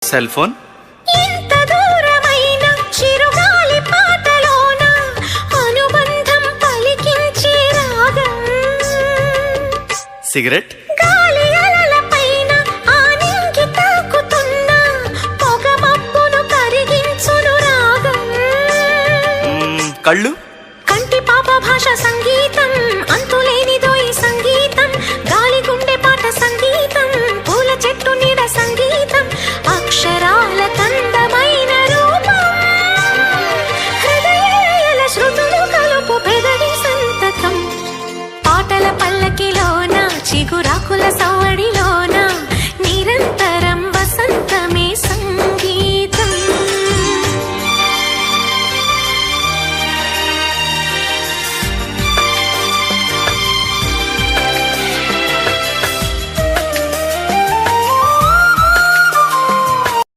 Cell phone. ఎంత దూరమైన చిరుగాలి పాటలోన అనుబంధం పలికించే రాగం. సిగరెట్. గాలి అలలపైన ఆనింగి తాకుతున్న పొగ మబ్బును కరిగించును రాగం. కళ్ళు.